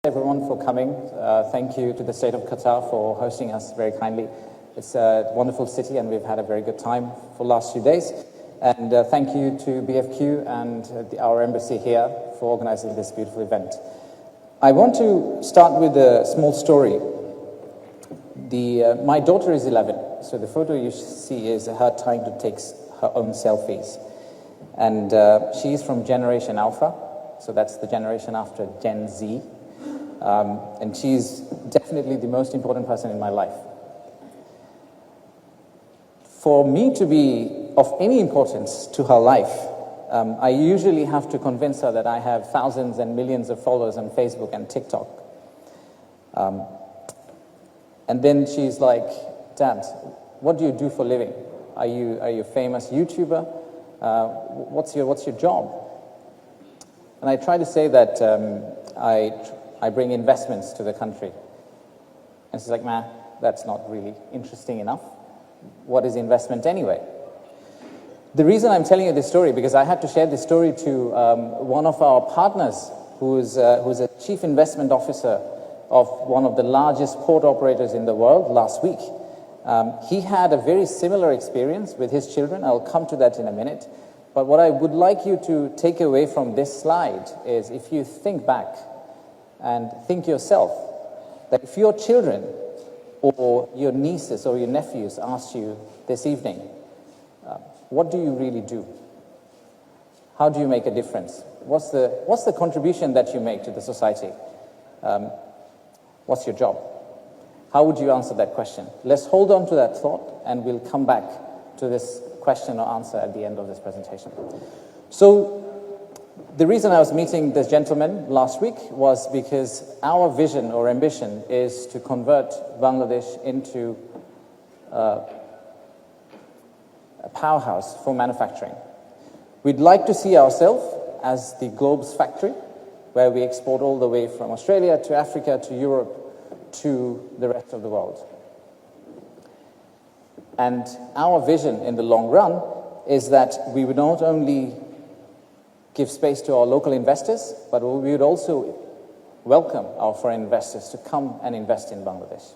Everyone for coming. Thank you to the State of Qatar for hosting us very kindly. It's a wonderful city and we've had a very good time for the last few days. And thank you to BFQ and our embassy here for organizing this beautiful event. I want to start with a small story. My daughter is 11, so the photo you see is her trying to take her own selfies. And she's from Generation Alpha, so that's the generation after Gen Z. And she's definitely the most important person in my life. For me to be of any importance to her life, I usually have to convince her that I have thousands and millions of followers on Facebook and TikTok. And then she's like, "Dad, what do you do for a living? Are you a famous YouTuber? What's your job?" And I try to say that I bring investments to the country. And she's like, "Nah, that's not really interesting enough. What is investment anyway?" The reason I'm telling you this story, because I had to share this story to one of our partners who's a chief investment officer of one of the largest port operators in the world last week. He had a very similar experience with his children. I'll come to that in a minute. But what I would like you to take away from this slide is, if you think back and think yourself, that if your children or your nieces or your nephews asked you this evening, what do you really do? How do you make a difference? What's the contribution that you make to the society? What's your job? How would you answer that question? Let's hold on to that thought and we'll come back to this question or answer at the end of this presentation. So the reason I was meeting this gentleman last week was because our vision or ambition is to convert Bangladesh into a powerhouse for manufacturing. We'd like to see ourselves as the globe's factory, where we export all the way from Australia to Africa to Europe to the rest of the world. And our vision in the long run is that we would not only give space to our local investors, but we would also welcome our foreign investors to come and invest in Bangladesh.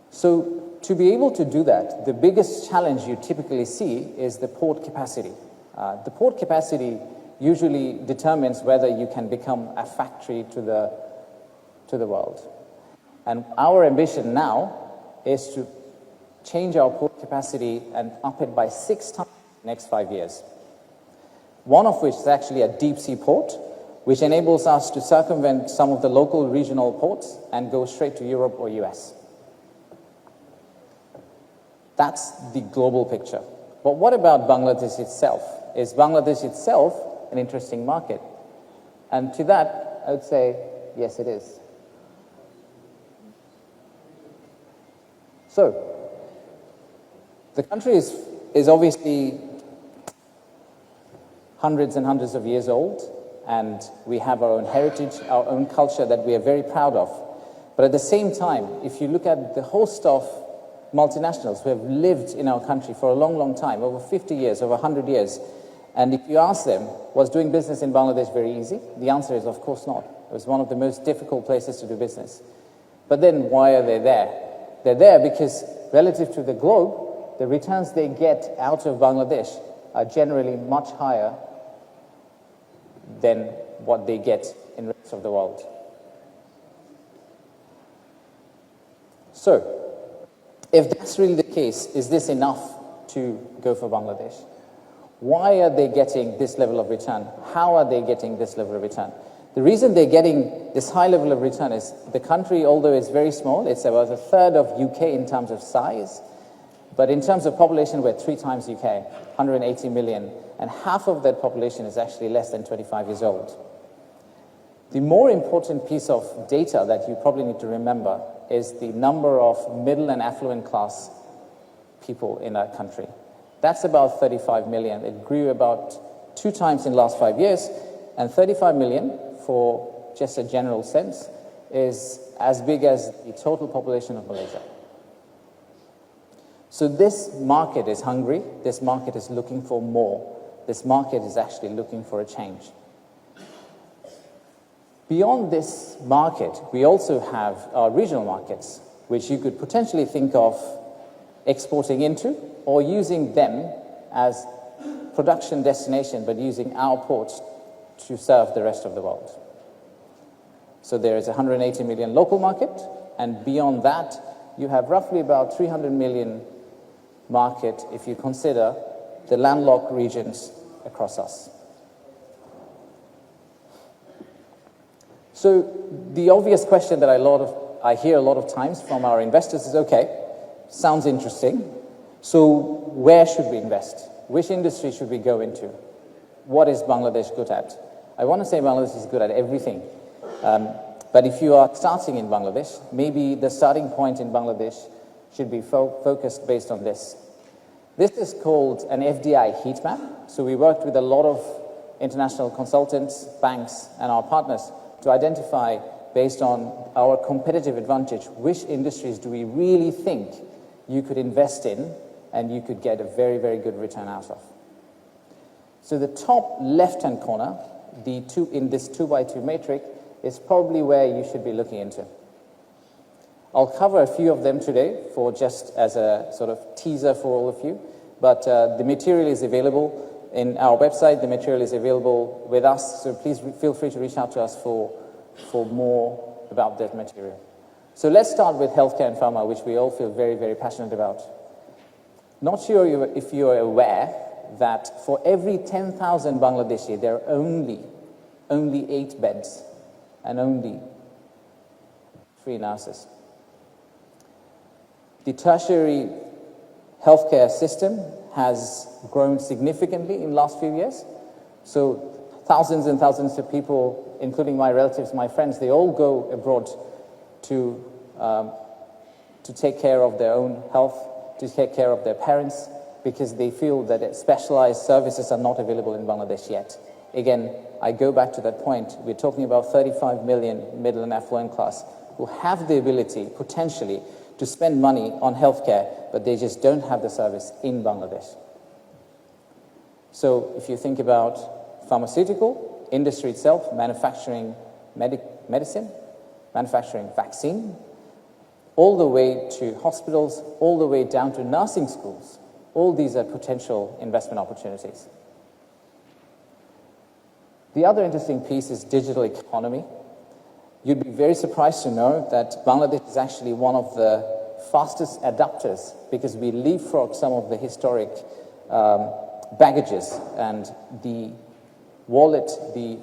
So to be able to do that, the biggest challenge you typically see is the port capacity. The port capacity usually determines whether you can become a factory to the world. And our ambition now is to change our port capacity and up it by 6 times in the next 5 years. One of which is actually a deep sea port, which enables us to circumvent some of the local regional ports and go straight to Europe or US. That's the global picture. But what about Bangladesh itself? Is Bangladesh itself an interesting market? And to that, I would say, yes, it is. So, the country is obviously hundreds and hundreds of years old, and we have our own heritage, our own culture that we are very proud of. But at the same time, if you look at the host of multinationals who have lived in our country for a long, long time, over 50 years, over 100 years, and if you ask them, was doing business in Bangladesh very easy? The answer is, of course not. It was one of the most difficult places to do business. But then why are they there? They're there because relative to the globe, the returns they get out of Bangladesh are generally much higher than what they get in the rest of the world. So, if that's really the case, is this enough to go for Bangladesh? Why are they getting this level of return? How are they getting this level of return? The reason they're getting this high level of return is the country, although it's very small, it's about a third of UK in terms of size, but in terms of population, we're 3 times UK, 180 million, and half of that population is actually less than 25 years old. The more important piece of data that you probably need to remember is the number of middle and affluent class people in our country. That's about 35 million. It grew about 2 times in the last 5 years, and 35 million, for just a general sense, is as big as the total population of Malaysia. So this market is hungry, this market is looking for more, this market is actually looking for a change. Beyond this market, we also have our regional markets, which you could potentially think of exporting into or using them as production destination, but using our ports to serve the rest of the world. So there is a 180 million local market, and beyond that, you have roughly about 300 million market if you consider the landlocked regions across us. So the obvious question that I hear a lot of times from our investors is, okay, sounds interesting, so where should we invest? Which industry should we go into? What is Bangladesh good at? I want to say Bangladesh is good at everything. But if you are starting in Bangladesh, maybe the starting point in Bangladesh should be focused based on this. This is called an FDI heat map. So we worked with a lot of international consultants, banks, and our partners to identify, based on our competitive advantage, which industries do we really think you could invest in and you could get a very, very good return out of. So the top left-hand corner, in this 2x2 matrix, is probably where you should be looking into. I'll cover a few of them today for just as a sort of teaser for all of you, but the material is available in our website. The material is available with us, so please feel free to reach out to us for more about that material. So let's start with healthcare and pharma, which we all feel very, very passionate about. Not sure if you are aware that for every 10,000 Bangladeshi, there are only 8 beds and only 3 nurses. The tertiary healthcare system has grown significantly in the last few years. So thousands and thousands of people, including my relatives, my friends, they all go abroad to take care of their own health, to take care of their parents, because they feel that specialized services are not available in Bangladesh yet. Again, I go back to that point. We're talking about 35 million middle and affluent class who have the ability, potentially, to spend money on healthcare, but they just don't have the service in Bangladesh. So if you think about pharmaceutical industry itself, manufacturing medicine, manufacturing vaccine, all the way to hospitals, all the way down to nursing schools, all these are potential investment opportunities. The other interesting piece is digital economy. You'd be very surprised to know that Bangladesh is actually one of the fastest adapters, because we leapfrog some of the historic baggages, and the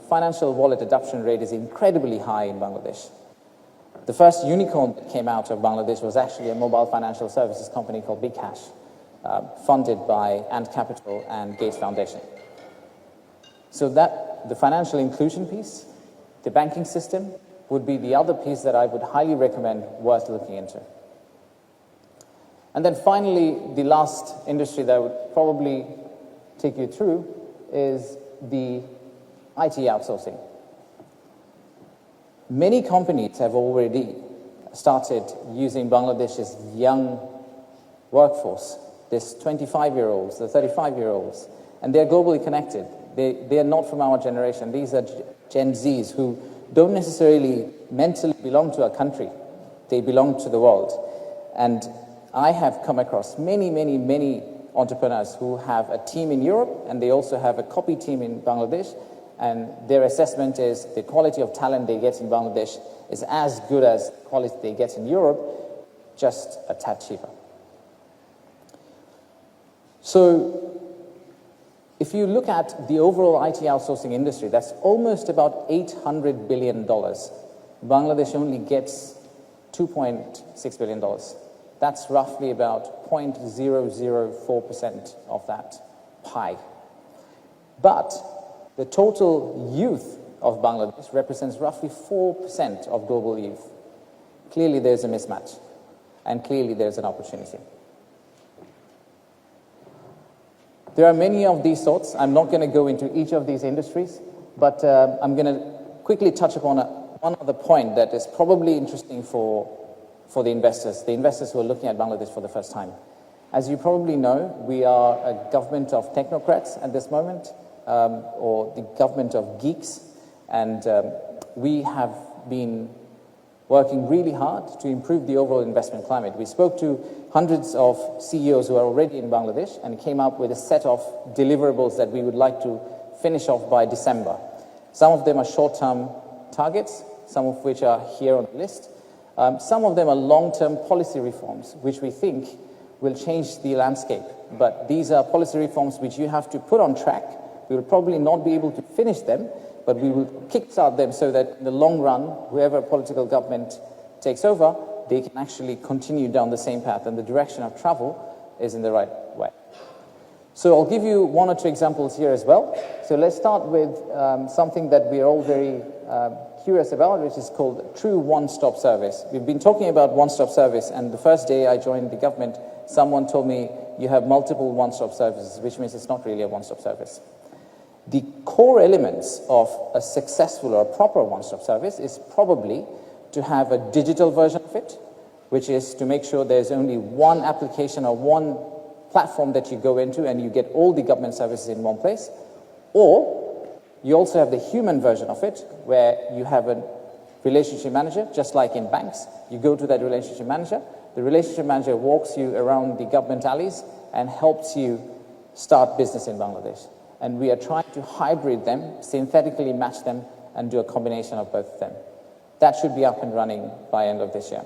financial wallet adoption rate is incredibly high in Bangladesh. The first unicorn that came out of Bangladesh was actually a mobile financial services company called bKash, funded by Ant Capital and Gates Foundation. So that the financial inclusion piece, the banking system, would be the other piece that I would highly recommend worth looking into. And then finally, the last industry that I would probably take you through is the IT outsourcing. Many companies have already started using Bangladesh's young workforce, this 25-year-olds, the 35-year-olds, and they're globally connected. They are not from our generation. These are Gen Zs who don't necessarily mentally belong to a country. They belong to the world. And I have come across many, many, many entrepreneurs who have a team in Europe, and they also have a copy team in Bangladesh, and their assessment is the quality of talent they get in Bangladesh is as good as the quality they get in Europe, just a tad cheaper. So if you look at the overall IT outsourcing industry, that's almost about $800 billion. Bangladesh only gets $2.6 billion. That's roughly about 0.004% of that pie. But the total youth of Bangladesh represents roughly 4% of global youth. Clearly there's a mismatch, and clearly there's an opportunity. There are many of these sorts. I'm not going to go into each of these industries, but I'm going to quickly touch upon one other point that is probably interesting for the investors who are looking at Bangladesh for the first time. As you probably know, we are a government of technocrats at this moment, or the government of geeks, and we have been working really hard to improve the overall investment climate. We spoke to hundreds of CEOs who are already in Bangladesh and came up with a set of deliverables that we would like to finish off by December. Some of them are short-term targets, some of which are here on the list. Some of them are long-term policy reforms, which we think will change the landscape. But these are policy reforms which you have to put on track. We will probably not be able to finish them, but we will kickstart them so that in the long run, whoever political government takes over, they can actually continue down the same path, and the direction of travel is in the right way. So I'll give you one or two examples here as well. So let's start with something that we are all very curious about, which is called true one-stop service. We've been talking about one-stop service, and the first day I joined the government, someone told me, you have multiple one-stop services, which means it's not really a one-stop service. The core elements of a successful or a proper one-stop service is probably to have a digital version of it, which is to make sure there's only one application or one platform that you go into and you get all the government services in one place. Or you also have the human version of it, where you have a relationship manager, just like in banks. You go to that relationship manager. The relationship manager walks you around the government alleys and helps you start business in Bangladesh. And we are trying to hybrid them, synthetically match them, and do a combination of both of them. That should be up and running by end of this year.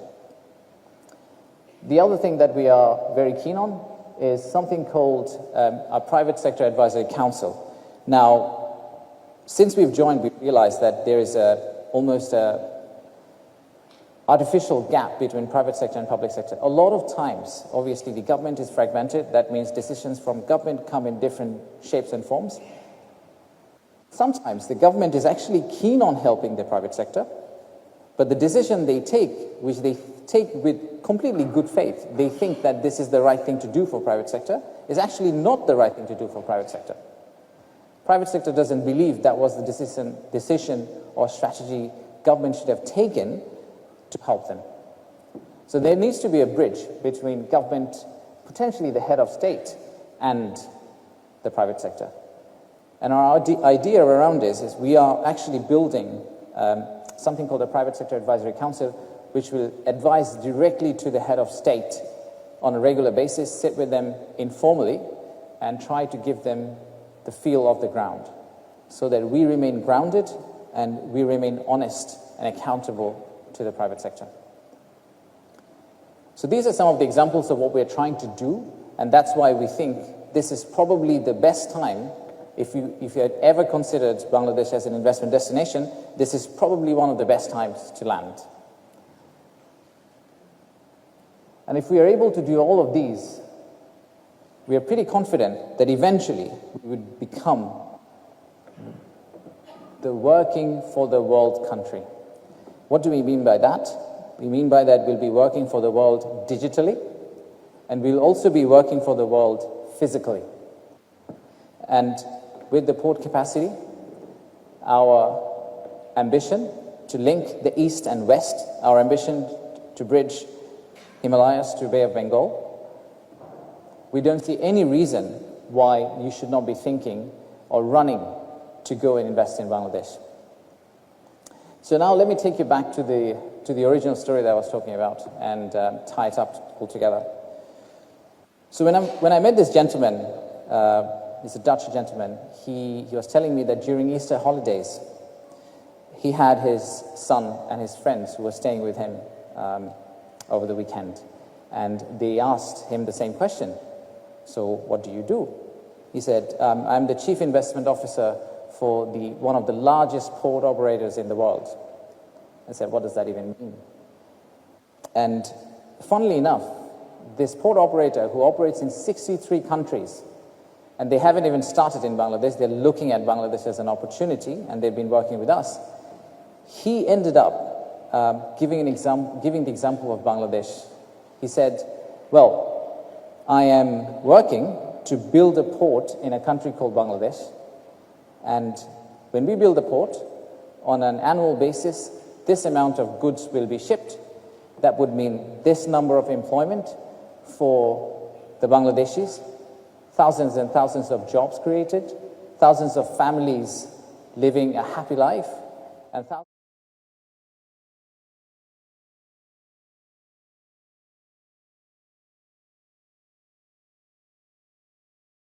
The other thing that we are very keen on is something called a Private Sector Advisory Council. Now, since we've joined, we've realized that there is almost a artificial gap between private sector and public sector. A lot of times, obviously, the government is fragmented. That means decisions from government come in different shapes and forms. Sometimes the government is actually keen on helping the private sector, but the decision they take, which they take with completely good faith, they think that this is the right thing to do for private sector, is actually not the right thing to do for private sector. Private sector doesn't believe that was the decision or strategy government should have taken to help them. So there needs to be a bridge between government, potentially the head of state, and the private sector. And our idea around this is we are actually building something called a Private Sector Advisory Council, which will advise directly to the head of state on a regular basis, sit with them informally, and try to give them the feel of the ground, so that we remain grounded and we remain honest and accountable to the private sector. So these are some of the examples of what we're trying to do, and that's why we think this is probably the best time. If you had ever considered Bangladesh as an investment destination, this is probably one of the best times to land. And if we are able to do all of these, we are pretty confident that eventually we would become the working for the world country. What do we mean by that? We mean by that we'll be working for the world digitally, and we'll also be working for the world physically. And with the port capacity, our ambition to link the East and West, our ambition to bridge Himalayas to Bay of Bengal, we don't see any reason why you should not be thinking or running to go and invest in Bangladesh. So now let me take you back to the original story that I was talking about and tie it up all together. So when I met this gentleman, he's a Dutch gentleman, he was telling me that during Easter holidays, he had his son and his friends who were staying with him over the weekend. And they asked him the same question. So what do you do? He said, I'm the chief investment officer for one of the largest port operators in the world. I said, what does that even mean? And funnily enough, this port operator who operates in 63 countries, and they haven't even started in Bangladesh, they're looking at Bangladesh as an opportunity, and they've been working with us. He ended up giving the example of Bangladesh. He said, well, I am working to build a port in a country called Bangladesh, and when we build a port, on an annual basis, this amount of goods will be shipped. That would mean this number of employment for the Bangladeshis, thousands and thousands of jobs created, thousands of families living a happy life, and thousands